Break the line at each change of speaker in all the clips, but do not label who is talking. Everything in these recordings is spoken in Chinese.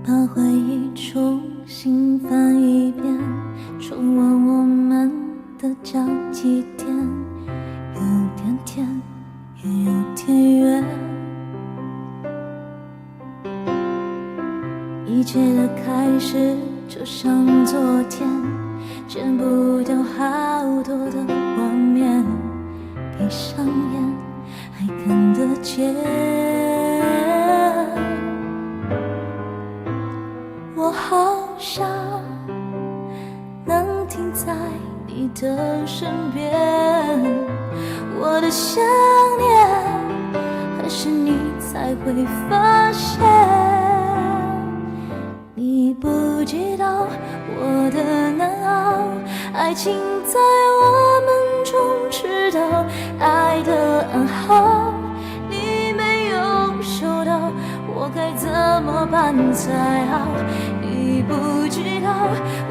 把回忆重新翻一遍，重温我们的交集点，有点甜，也有点远。一切的开始就像昨天，剪不掉好多的画面，闭上眼还看得见。我好想能停在你的身边，我的想念还是你才会发现。你不知道我的难熬，爱情在我们中迟到，爱的暗号你没有收到，我该怎么办才好？你不知道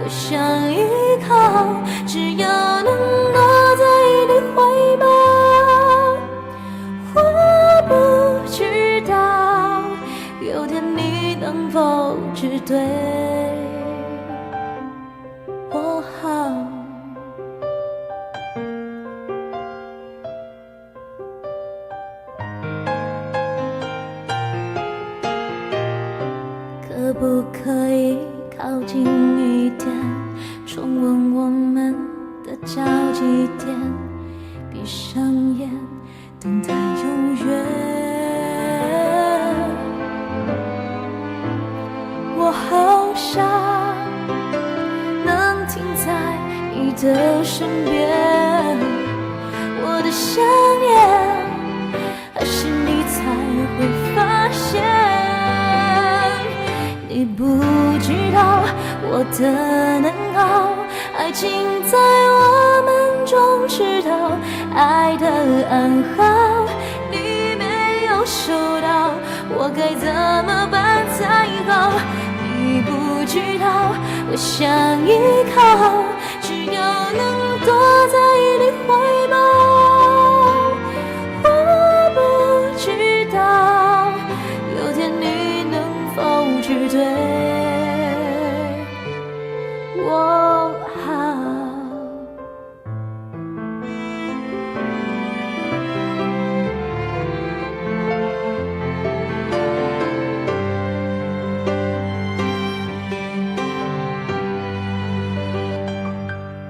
我想依靠，只要能躲在你怀抱。我不知道有天你能否只对我好。可不可以靠近一点，重温我们的交集点，闭上眼等待永远。我好想能停在你的身边，我的想念还是你才会发现。你不知道我的难熬，爱情在我们中迟到，爱的暗号你没有收到，我该怎么办才好？你不知道我想依靠，只要能躲在你怀抱。我不知道有天你能否只对我好。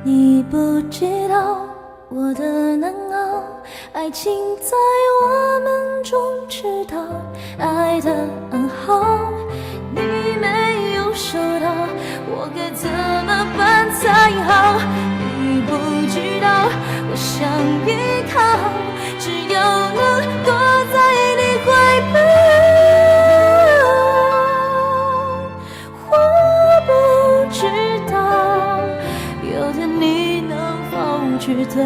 你不知道我的难熬，爱情在我们中迟到，爱的暗号你没有收到，我该怎么办才好？你不知道我想依靠，只要能躲在你怀抱。我不知道有天你能否只对